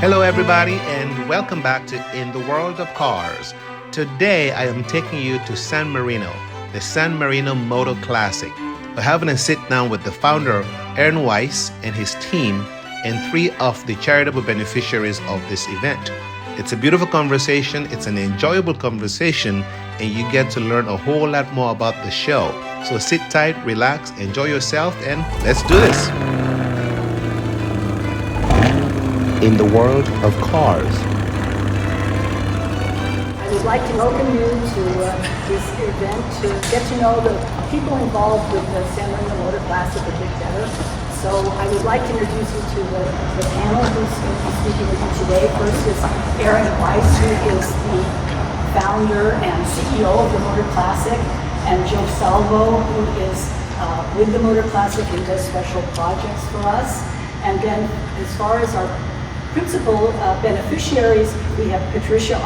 Hello, everybody, and welcome back to In the World of Cars. Today, I am taking you to San Marino, the San Marino Motor Classic. We're having a sit down with the founder, Weiss, and his team, and 3 of the charitable beneficiaries of this event. It's a beautiful conversation, it's an enjoyable conversation, and you get to learn a whole lot more about the show. So sit tight, relax, enjoy yourself, and let's do this. In the world of cars. I would like to welcome you to this event to get to know the people involved with the San Marino Motor Classic a bit better. So I would like to introduce you to the panel who's going to be speaking with you today. First is Weiss, who is the founder and CEO of the Motor Classic, and JoeSalvo, who is with the Motor Classic and does special projects for us. And then as far as our principal beneficiaries, we have Patricia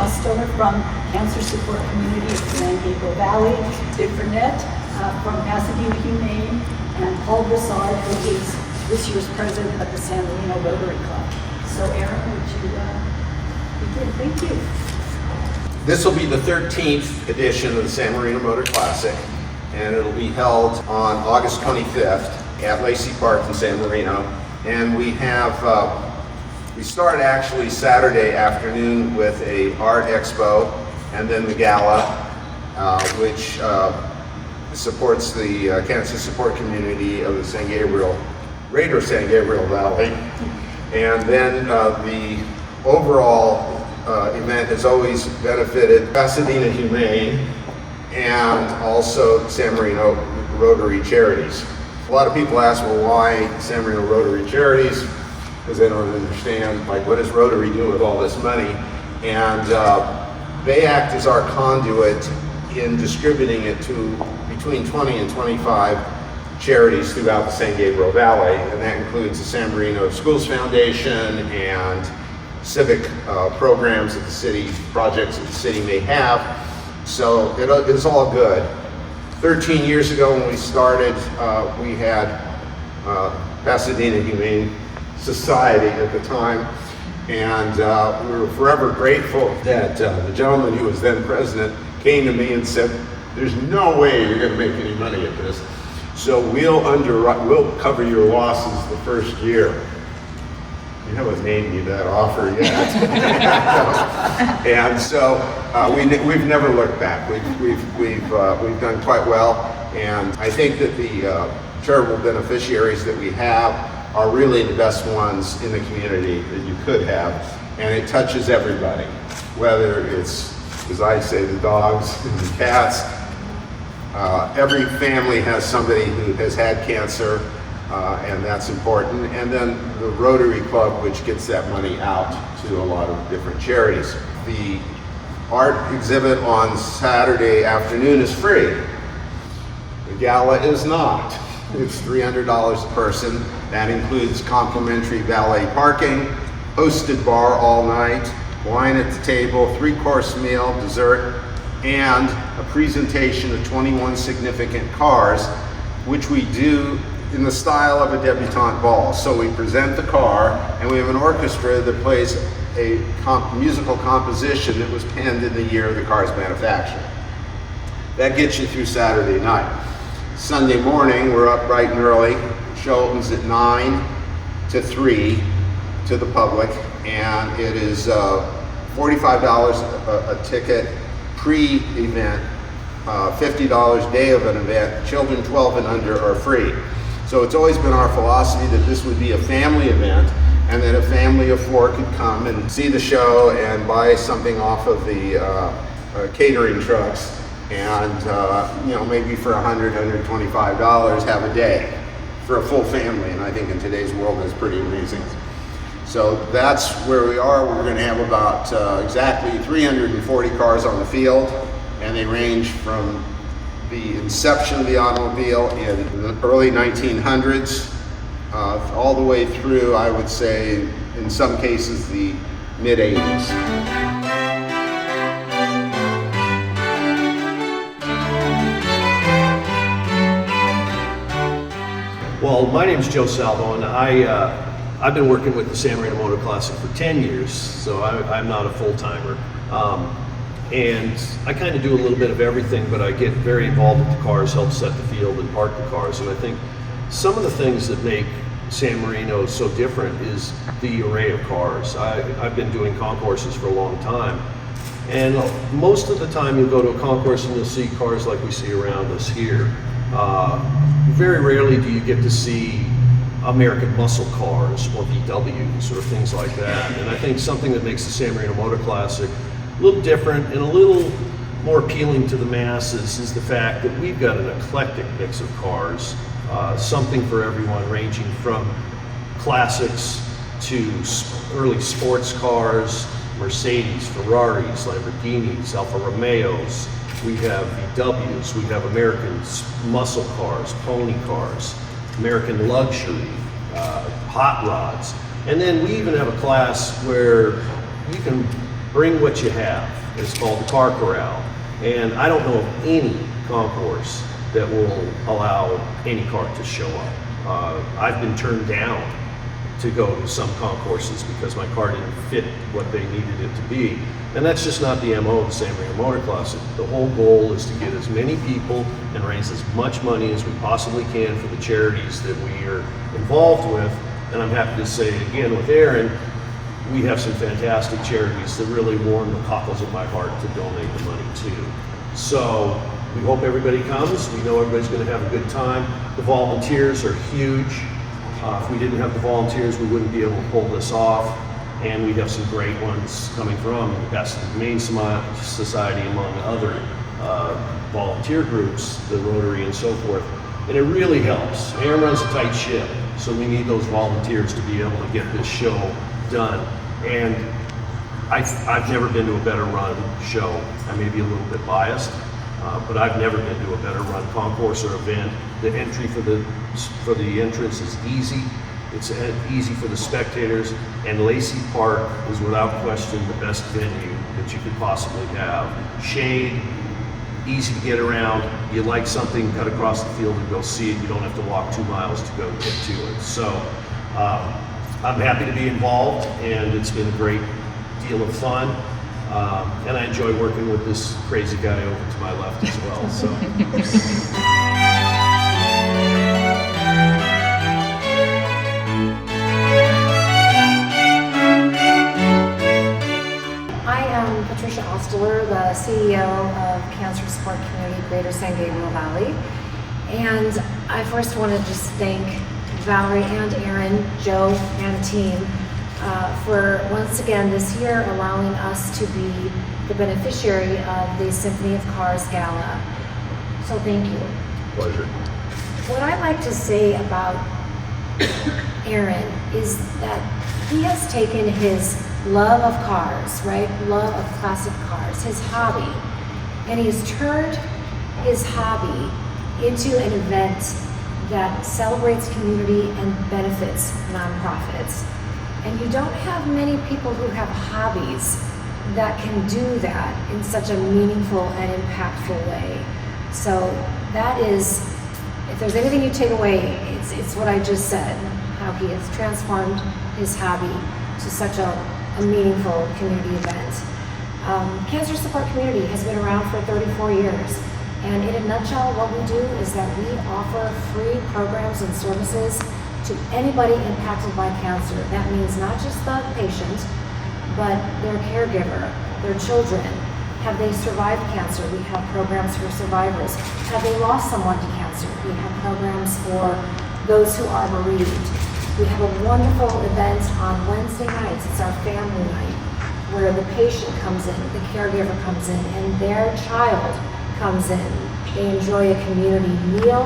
from Cancer Support Community of San Marino Valley, Bernett from Pasadena Humane, and Paul Broussard, who is this year's president of the San Marino Rotary Club. So Aaron, would you begin? Thank you. This will be the 13th edition of the San Marino Motor Classic, and it'll be held on August 25th at LACY Park in San Marino. And we have we start actually Saturday afternoon with a art expo, and then the gala, which supports the cancer support community of the Greater San Gabriel Valley. And then the overall event has always benefited Pasadena Humane and also San Marino Rotary Charities. A lot of people ask, well, why San Marino Rotary Charities? Because they don't understand, like, what does Rotary do with all this money? And they act as our conduit in distributing it to between 20 and 25 charities throughout the San Gabriel Valley, and that includes the San Marino Schools Foundation and civic programs that the city, projects that the city may have. So it's all good. 13 years ago when we started, we had Pasadena Humane Society at the time, and we were forever grateful that the gentleman who was then president came to me and said, there's no way you're going to make any money at this, so we'll cover your losses the first year. You haven't named me that offer yet. And so we've never looked back. We've done quite well, and I think that the charitable beneficiaries that we have are really the best ones in the community that you could have, and it touches everybody, whether it's, as I say, the dogs and the cats. Every family has somebody who has had cancer, and that's important. And then the Rotary Club, which gets that money out to a lot of different charities. The art exhibit on Saturday afternoon is free. The gala is not. It's $300 a person. That includes complimentary valet parking, hosted bar all night, wine at the table, 3-course meal, dessert, and a presentation of 21 significant cars, which we do in the style of a debutante ball. So we present the car, and we have an orchestra that plays a musical composition that was penned in the year of the car's manufacture. That gets you through Saturday night. Sunday morning, we're up bright and early. Show opens at 9 to 3 to the public, and it is $45 a ticket pre-event, $50 day of an event. Children 12 and under are free. So it's always been our philosophy that this would be a family event, and that a family of 4 could come and see the show and buy something off of the catering trucks, and maybe for $100, $125 have a day for a full family. And I think in today's world that's pretty amazing. So that's where we are. We're going to have about exactly 340 cars on the field, and they range from the inception of the automobile in the early 1900s all the way through, I would say, in some cases, the mid-80s. Well, my name's JoeSalvo, and I've been working with the San Marino Motor Classic for 10 years, so I'm not a full-timer. And I kind of do a little bit of everything, but I get very involved with the cars, help set the field and park the cars. And I think some of the things that make San Marino so different is the array of cars. I've been doing concourses for a long time, and most of the time you'll go to a concourse and you'll see cars like we see around us here. Very rarely do you get to see American muscle cars or VWs or things like that. And I think something that makes the San Marino Motor Classic a little different and a little more appealing to the masses is the fact that we've got an eclectic mix of cars, something for everyone, ranging from classics to early sports cars, Mercedes, Ferraris, Lamborghinis, Alfa Romeos. We have VWs, we have American muscle cars, pony cars, American luxury, hot rods. And then we even have a class where you can bring what you have. It's called the Car Corral. And I don't know of any concourse that will allow any car to show up. I've been turned down to go to some concourses because my car didn't fit what they needed it to be. And that's just not the MO of the San Marino Motor Classic. The whole goal is to get as many people and raise as much money as we possibly can for the charities that we are involved with. And I'm happy to say again with Aaron, we have some fantastic charities that really warm the cockles of my heart to donate the money to. So we hope everybody comes. We know everybody's going to have a good time. The volunteers are huge. If we didn't have the volunteers, we wouldn't be able to pull this off. And we have some great ones coming from the Best Humane Society, among other volunteer groups, the Rotary and so forth. And it really helps. Aaron runs a tight ship, so we need those volunteers to be able to get this show done. And I've never been to a better run show. I may be a little bit biased, but I've never been to a better run concourse or event. The entry for the entrance is easy. It's easy for the spectators, and LACY Park is without question the best venue that you could possibly have. Shade, easy to get around. You like something, cut across the field and go see it. You don't have to walk 2 miles to go get to it. So I'm happy to be involved, and it's been a great deal of fun. And I enjoy working with this crazy guy over to my left as well. So. Patricia, the CEO of Cancer Support Community Greater San Gabriel Valley. And I first want to just thank Valerie and Aaron, Joe and team for once again this year allowing us to be the beneficiary of the Symphony of Cars Gala. So thank you. Pleasure. What I like to say about Aaron is that he has taken his love of cars, right? Love of classic cars, his hobby. And he's turned his hobby into an event that celebrates community and benefits nonprofits. And you don't have many people who have hobbies that can do that in such a meaningful and impactful way. So that is, if there's anything you take away, it's what I just said, how he has transformed his hobby to such a meaningful community event. Cancer Support Community has been around for 34 years. And in a nutshell, what we do is that we offer free programs and services to anybody impacted by cancer. That means not just the patient, but their caregiver, their children. Have they survived cancer? We have programs for survivors. Have they lost someone to cancer? We have programs for those who are bereaved. We have a wonderful event on Wednesday nights. It's our family night, where the patient comes in, the caregiver comes in, and their child comes in. They enjoy a community meal.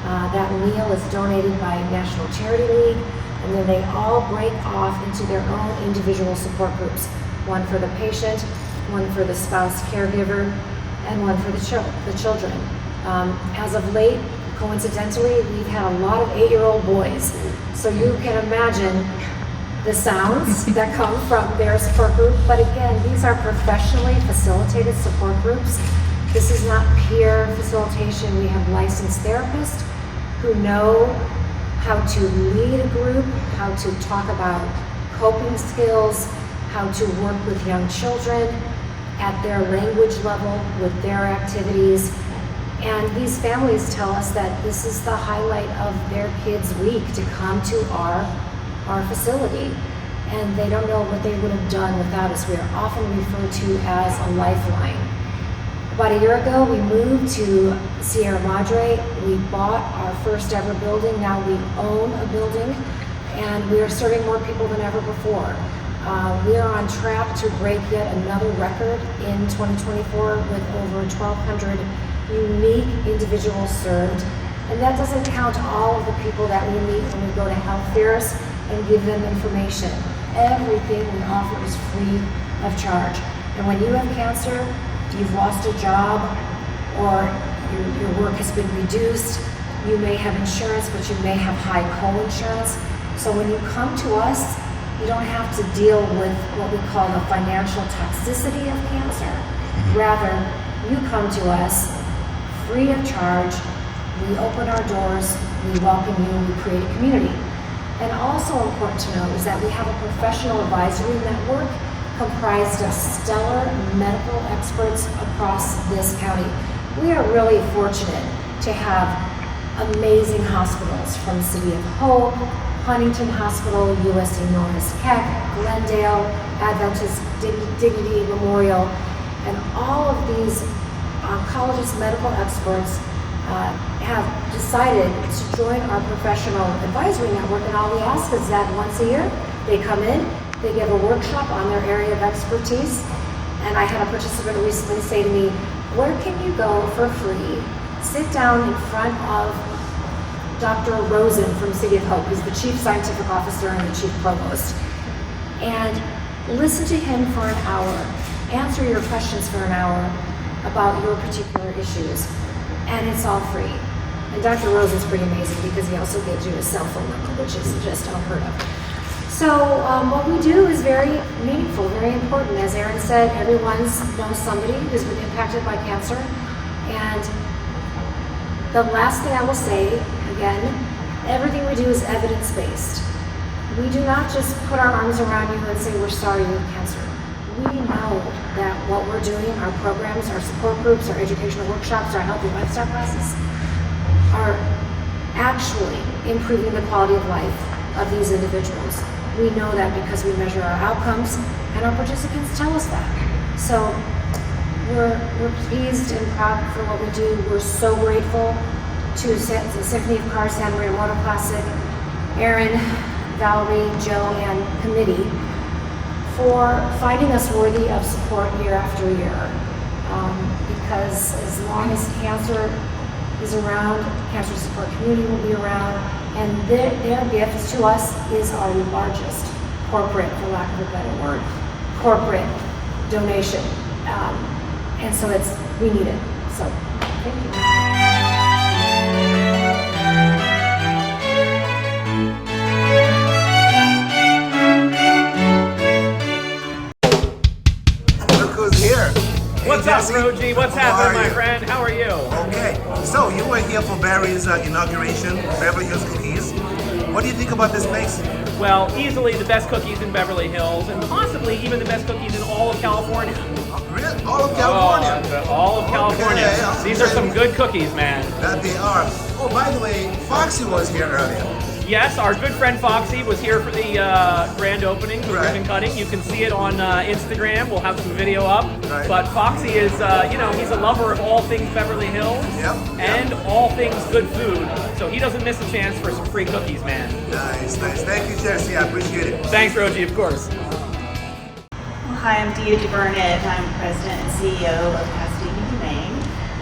That meal is donated by National Charity League, and then they all break off into their own individual support groups. One for the patient, one for the spouse caregiver, and one for the children. As of late, coincidentally, we've had a lot of 8-year-old boys. So you can imagine the sounds that come from their support group. But again, these are professionally facilitated support groups. This is not peer facilitation. We have licensed therapists who know how to lead a group, how to talk about coping skills, how to work with young children at their language level with their activities. And these families tell us that this is the highlight of their kids' week, to come to our facility. And they don't know what they would have done without us. We are often referred to as a lifeline. About a year ago, we moved to Sierra Madre. We bought our first ever building. Now we own a building, and we are serving more people than ever before. We are on track to break yet another record in 2024 with over 1,200 unique individuals served. And that doesn't count all of the people that we meet when we go to health fairs and give them information. Everything we offer is free of charge. And when you have cancer, you've lost a job, or your work has been reduced, you may have insurance, but you may have high co-insurance. So when you come to us, you don't have to deal with what we call the financial toxicity of cancer. Rather, you come to us free of charge. We open our doors, we welcome you, we create a community. And also important to know is that we have a professional advisory network comprised of stellar medical experts across this county. We are really fortunate to have amazing hospitals from City of Hope, Huntington Hospital, USC Norris Keck, Glendale, Adventist Dignity Memorial, and all of these oncologist medical experts have decided to join our professional advisory network, and all we ask is that once a year they come in, they give a workshop on their area of expertise. And I had a participant recently say to me, where can you go for free, sit down in front of Dr. Rosen from City of Hope, who's the Chief Scientific Officer and the Chief Provost, and listen to him for an hour, answer your questions for an hour about your particular issues, and it's all free. And Dr. Rosen's pretty amazing because he also gives you a cell phone number, which is just unheard of. So what we do is very meaningful, very important. As Erin said, everyone knows somebody who's been impacted by cancer. And the last thing I will say, again, everything we do is evidence-based. We do not just put our arms around you and say, we're sorry you have cancer. We know that what we're doing, our programs, our support groups, our educational workshops, our healthy lifestyle classes, are actually improving the quality of life of these individuals. We know that because we measure our outcomes, and our participants tell us that. So we're pleased and proud for what we do. We're so grateful to the Symphony of Cars San Marino Motor Classic, Erin, Valerie, Joe, and committee for finding us worthy of support year after year. Because as long as cancer is around, cancer support community will be around, and their gift to us is our largest corporate, for lack of a better word, corporate donation. And so we need it. So thank you. Look who's here. What's up, ROGEE? What's How happening, are my you? friend? How are you? Okay, so you were here for Barry's inauguration, Beverly Hills Cookies. What do you think about this place? Well, easily the best cookies in Beverly Hills, and possibly even the best cookies in all of California. Really? All of California? All of California. Okay. These are some good cookies, man. That they are. Oh, by the way, Foxy was here earlier. Yes, our good friend Foxy was here for the grand opening, the Right. ribbon cutting. You can see it on Instagram. We'll have some video up. Right. But Foxy is, he's a lover of all things Beverly Hills and all things good food. So he doesn't miss a chance for some free cookies, man. Nice. Thank you, Jesse. I appreciate it. Thanks, ROGEE, of course. Well, hi, I'm Bernett. I'm President and CEO of Pasadena Humane.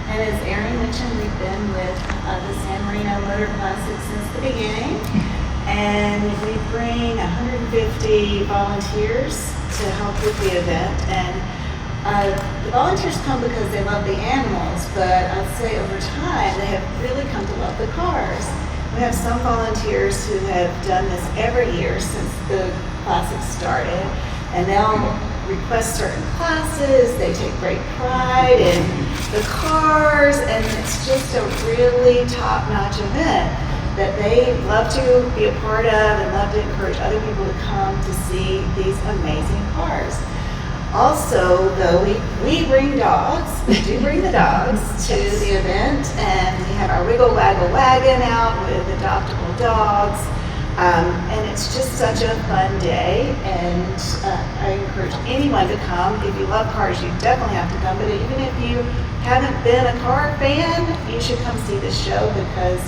And as Erin mentioned, we've been with the San Marino Motor Classic since the beginning. And we bring 150 volunteers to help with the event. And the volunteers come because they love the animals, but I'd say over time they have really come to love the cars. We have some volunteers who have done this every year since the classic started, and they'll request certain classes. They take great pride in the cars, and it's just a really top-notch event that they love to be a part of and love to encourage other people to come to see these amazing cars. Also, though, we bring dogs. We do bring the dogs to the event, and we have our Wiggle Waggle Wagon out with adoptable dogs. And it's just such a fun day, and I encourage anyone to come. If you love cars, you definitely have to come, but even if you haven't been a car fan, you should come see this show because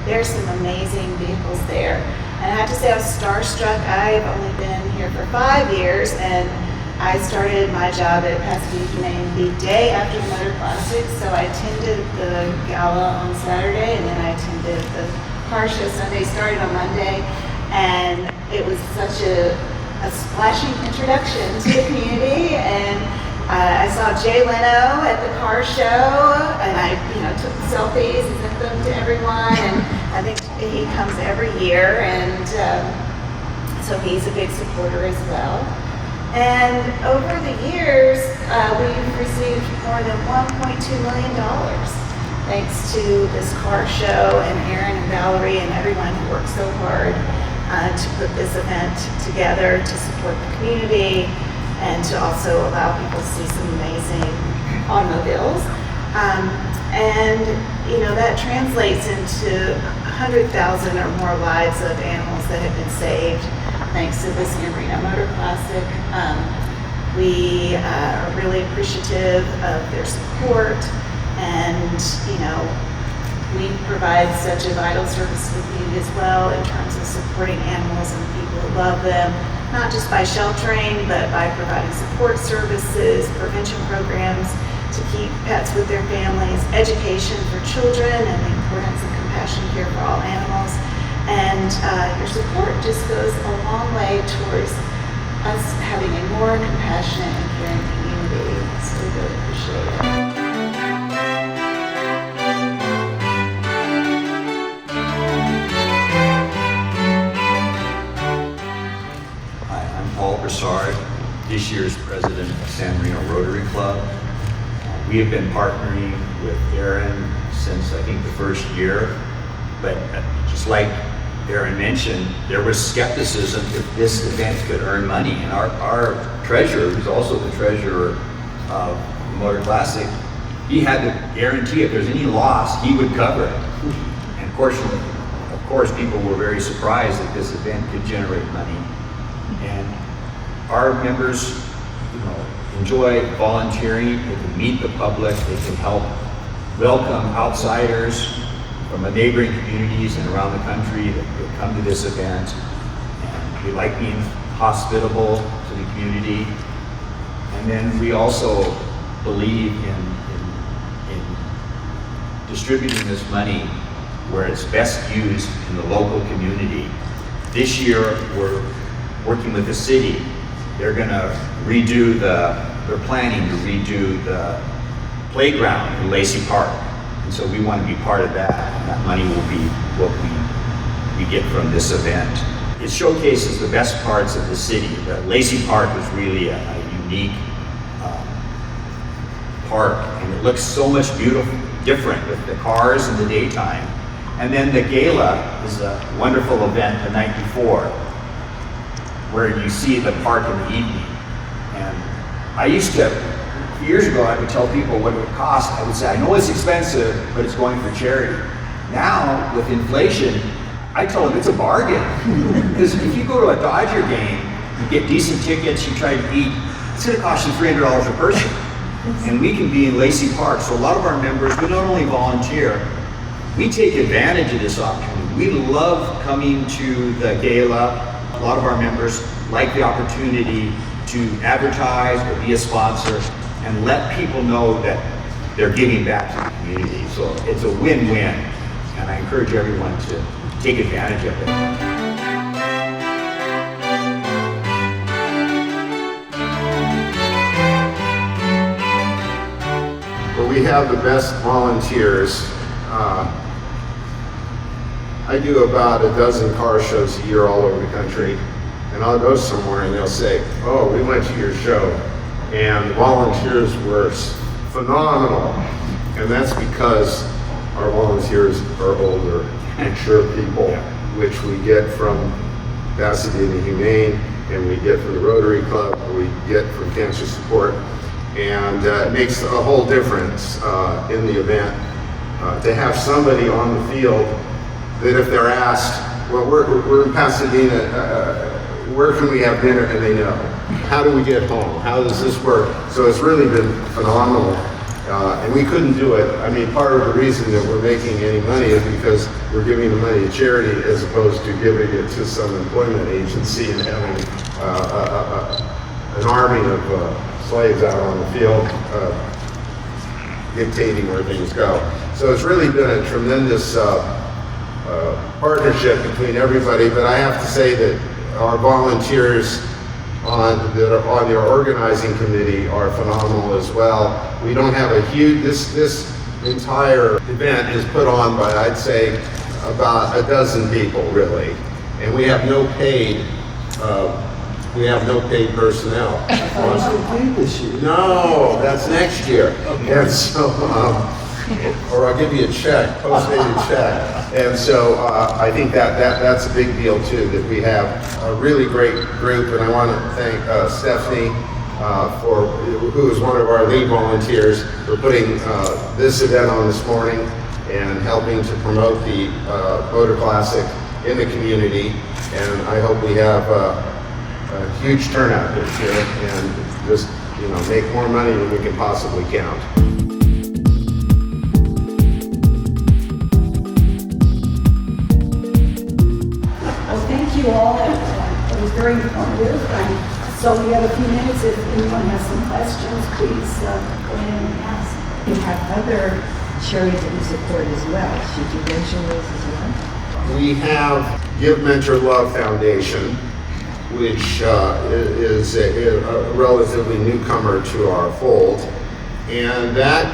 there's some amazing vehicles there. And I have to say I was starstruck. I've only been here for 5 years, and I started my job at Pasadena Humane the day after the Motor Classic, so I attended the gala on Saturday, and then I attended the car show Sunday, started on Monday, and it was such a splashing introduction to the community. And I saw Jay Leno at the car show, and I took selfies and sent them to everyone, and I think he comes every year, and so he's a big supporter as well. And over the years, we've received more than $1.2 million thanks to this car show, and Aaron and Valerie and everyone who worked so hard to put this event together to support the community and to also allow people to see some amazing automobiles. And that translates into 100,000 or more lives of animals that have been saved thanks to the San Marino Motor Classic. We are really appreciative of their support, and we provide such a vital service to the community as well in terms of supporting animals and people who love them, not just by sheltering, but by providing support services, prevention programs to keep pets with their families, education for children, and the importance of compassionate care for all animals. And your support just goes a long way towards us having a more compassionate and caring community. So we really appreciate it. This year's president of San Marino Rotary Club. We have been partnering with Aaron since I think the first year, but just like Aaron mentioned, there was skepticism if this event could earn money, and our treasurer, who's also the treasurer of the Motor Classic, he had to guarantee if there's any loss, he would cover it. And of course, people were very surprised that this event could generate money. And our members, enjoy volunteering. They can meet the public. They can help welcome outsiders from the neighboring communities and around the country that come to this event. And we like being hospitable to the community. And then we also believe in distributing this money where it's best used in the local community. This year, we're working with the city. They're gonna they're planning to redo the playground in LACY Park. And so we want to be part of that, and that money will be what we get from this event. It showcases the best parts of the city. The LACY Park is really a unique park, and it looks so much different with the cars in the daytime. And then the gala is a wonderful event the night before, where you see the park in the evening. And I used to, years ago, I would tell people what it would cost. I would say, I know it's expensive, but it's going for charity. Now, with inflation, I tell them it's a bargain. Because if you go to a Dodger game, you get decent tickets, you try to eat, it's gonna cost you $300 a person. And we can be in LACY Park. So a lot of our members, we not only volunteer, we take advantage of this opportunity. We love coming to the gala. A lot of our members like the opportunity to advertise or be a sponsor and let people know that they're giving back to the community. So it's a win-win, and I encourage everyone to take advantage of it. Well, we have the best volunteers. I do about a dozen car shows a year all over the country, and I'll go somewhere and they'll say, oh, we went to your show, and the volunteers were phenomenal. And that's because our volunteers are older insure people, which we get from Pasadena Humane, and we get from the Rotary Club, we get from Cancer Support, and it makes a whole difference in the event to have somebody on the field that if they're asked, well, we're in Pasadena, where can we have dinner? And they know. How do we get home? How does this work? So it's really been phenomenal. And we couldn't do it. I mean, part of the reason that we're making any money is because we're giving the money to charity as opposed to giving it to some employment agency and having an army of slaves out on the field dictating where things go. So it's really been a tremendous partnership between everybody, but I have to say that our volunteers on the organizing committee are phenomenal as well. We don't have a huge, this entire event is put on by, I'd say, about a dozen people really. And we have no paid personnel. No, that's next year. And so, or I'll give you a check, post-dated check. And so I think that's a big deal too, that we have a really great group. And I want to thank Stephanie, who is one of our lead volunteers, for putting this event on this morning and helping to promote the Motor Classic in the community. And I hope we have a huge turnout this year and just, make more money than we can possibly count. You all, it was very informative, and so we have a few minutes. If anyone has some questions, please go ahead and ask. You have other charities that you support as well. Should you mention those as well? We have Give Mentor Love Foundation, which is a relatively newcomer to our fold, and that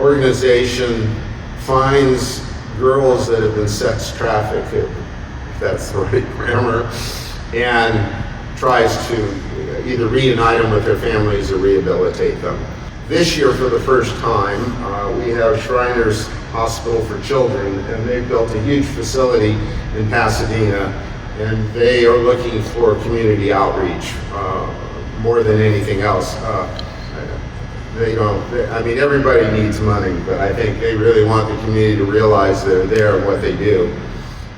organization finds girls that have been sex trafficked, that's the right grammar, and tries to either reunite them with their families or rehabilitate them. This year, for the first time, we have Shriners Hospital for Children, and they've built a huge facility in Pasadena, and they are looking for community outreach more than anything else. Everybody needs money, but I think they really want the community to realize they're there and what they do.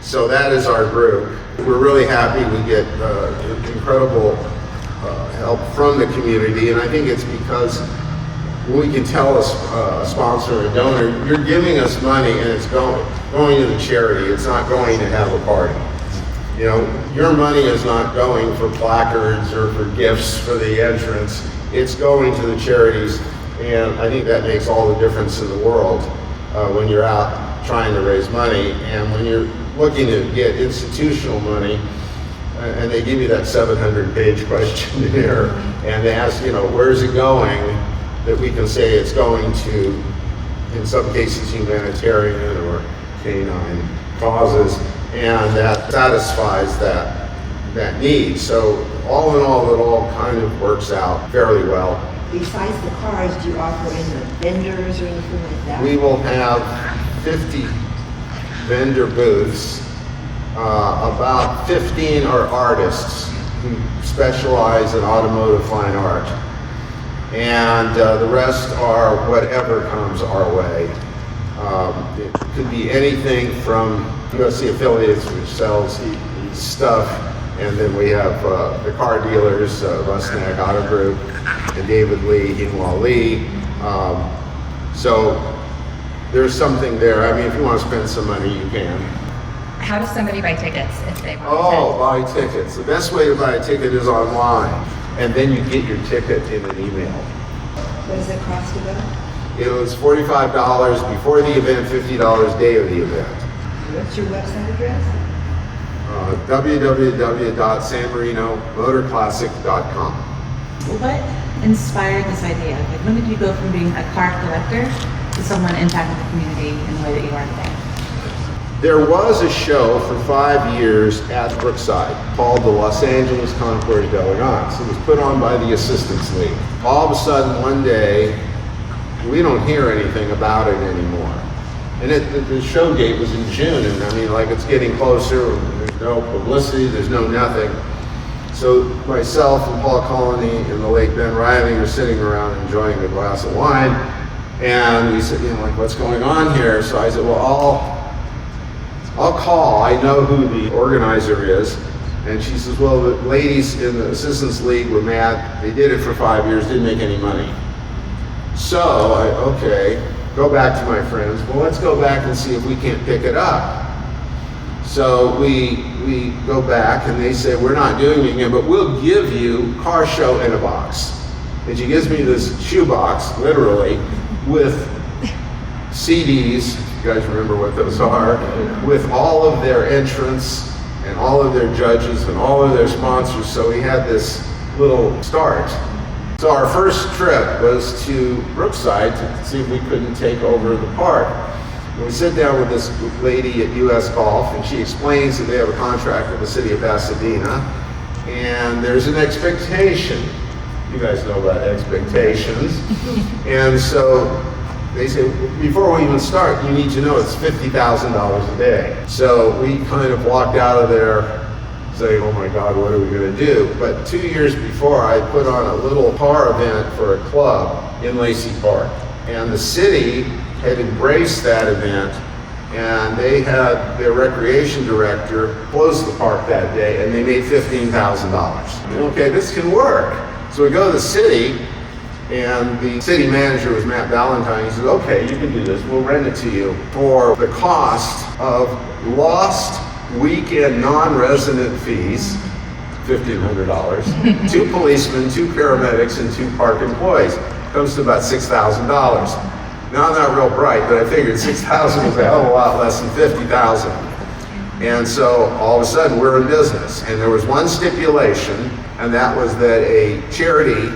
So that is our group. We're really happy we get incredible help from the community, and I think it's because we can tell a sponsor or a donor, you're giving us money and it's going to the charity, it's not going to have a party. Your money is not going for placards or for gifts for the entrance, it's going to the charities, and I think that makes all the difference in the world when you're out trying to raise money, and when you're looking to get institutional money, and they give you that 700-page questionnaire, and they ask, where's it going, that we can say it's going to, in some cases, humanitarian or canine causes, and that satisfies that need. So all in all, it all kind of works out fairly well. Besides the cars, do you offer any vendors or anything like that? We will have 50 vendor booths. About 15 are artists who specialize in automotive fine art, and the rest are whatever comes our way. It could be anything from USC Affiliates, which sells stuff, and then we have the car dealers, Rusnak Auto Group, and David Lee, Hinwa Lee. So there's something there. I mean, if you want to spend some money, you can. How does somebody buy tickets if they want to? Buy tickets. The best way to buy a ticket is online, and then you get your ticket in an email. What does it cost to go? It was $45 before the event, $50 day of the event. What's your website address? www.sanmarinomotorclassic.com. What inspired this idea? Like, when did you go from being a car collector to someone impacting the community in the way that you are today? There was a show for 5 years at Brookside called the Los Angeles Concours d'Elegance. It was put on by the Assistants League. All of a sudden, one day, we don't hear anything about it anymore. And the show date was in June, and I mean, like, it's getting closer. There's no publicity, there's no nothing. So myself and Paul Colony and the late Ben Riley are sitting around enjoying a glass of wine, and we said, you know, like, what's going on here? So I said, well, I'll call. I know who the organizer is. And she says, well, the ladies in the Assistants League were mad. They did it for 5 years, didn't make any money. So okay, go back to my friends. Well, let's go back and see if we can't pick it up. So we go back and they say, we're not doing it again, but we'll give you Car Show in a box. And she gives me this shoebox, literally, with CDs, you guys remember what those are, with all of their entrants and all of their judges and all of their sponsors. So we had this little start. So our first trip was to Brookside to see if we couldn't take over the park. And we sit down with this lady at US Golf, and she explains that they have a contract with the city of Pasadena, and there's an expectation. You guys know about expectations. And so they say, before we even start, you need to know it's $50,000 a day. So we kind of walked out of there saying, oh my God, what are we gonna do? But 2 years before, I put on a little car event for a club in LACY Park. And the city had embraced that event, and they had their recreation director close the park that day, and they made $15,000. Okay, this can work. So we go to the city, and the city manager was Matt Valentine. He said, okay, you can do this. We'll rent it to you for the cost of lost weekend non-resident fees, $1,500, 2 policemen, 2 paramedics, and 2 park employees. Comes to about $6,000. Now, I'm not real bright, but I figured 6,000 was a hell of a lot less than 50,000. And so all of a sudden we're in business. And there was one stipulation, and that was that a charity,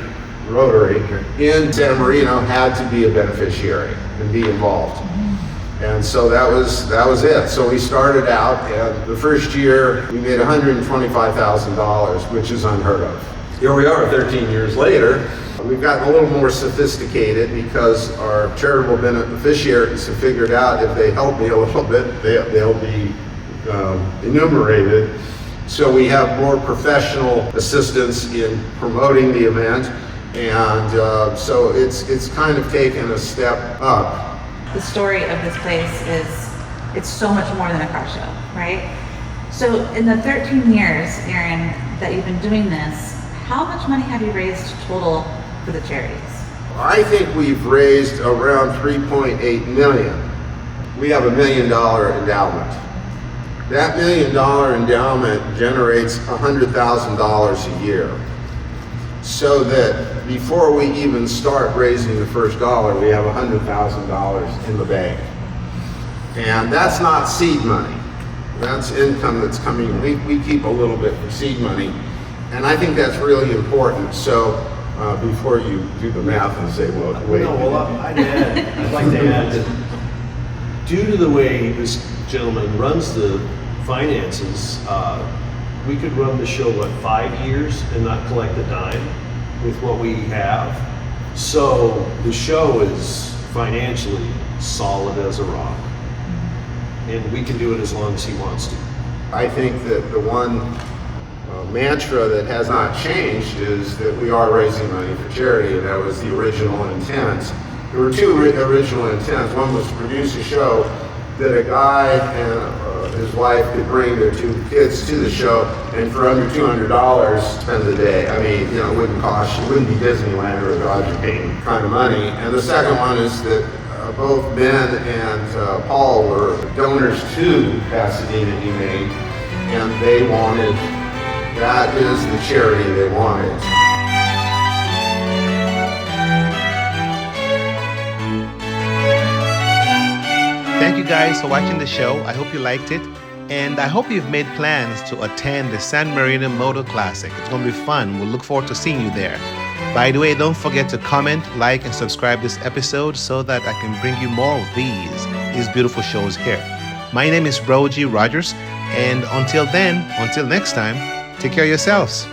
Rotary, in San Marino had to be a beneficiary and be involved. And so that was it. So we started out, and the first year we made $125,000, which is unheard of. Here we are 13 years later. We've gotten a little more sophisticated because our charitable beneficiaries have figured out if they help me a little bit, they'll be enumerated. So we have more professional assistance in promoting the event, and so it's kind of taken a step up. The story of this place is, it's so much more than a car show, right? So in the 13 years, Aaron, that you've been doing this, how much money have you raised total for the charities? I think we've raised around $3.8 million. We have $1 million endowment. That $1 million endowment generates $100,000 a year. So that before we even start raising the first dollar, we have $100,000 in the bank. And that's not seed money. That's income that's coming. We keep a little bit for seed money. And I think that's really important. So before you do the math and say, well, wait. No, well, I'd like to add that due to the way this gentleman runs the finances, we could run the show, 5 years and not collect a dime with what we have. So the show is financially solid as a rock. And we can do it as long as he wants to. I think that the one mantra that has not changed is that we are raising money for charity, and that was the original intent. There were 2 original intents. One was to produce a show that a guy and his wife could bring their 2 kids to the show, and for under $200 spend the day. I mean, you know, it wouldn't cost you, it wouldn't be Disneyland or a Dodger game kind of money. And the second one is that both Ben and Paul were donors to Pasadena Humane, and they wanted, that is the charity they wanted. Thank you guys for watching the show. I hope you liked it. And I hope you've made plans to attend the San Marino Motor Classic. It's going to be fun. We'll look forward to seeing you there. By the way, don't forget to comment, like, and subscribe this episode so that I can bring you more of these beautiful shows here. My name is ROGEE Rogers. And until then, until next time, take care of yourselves.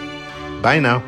Bye now.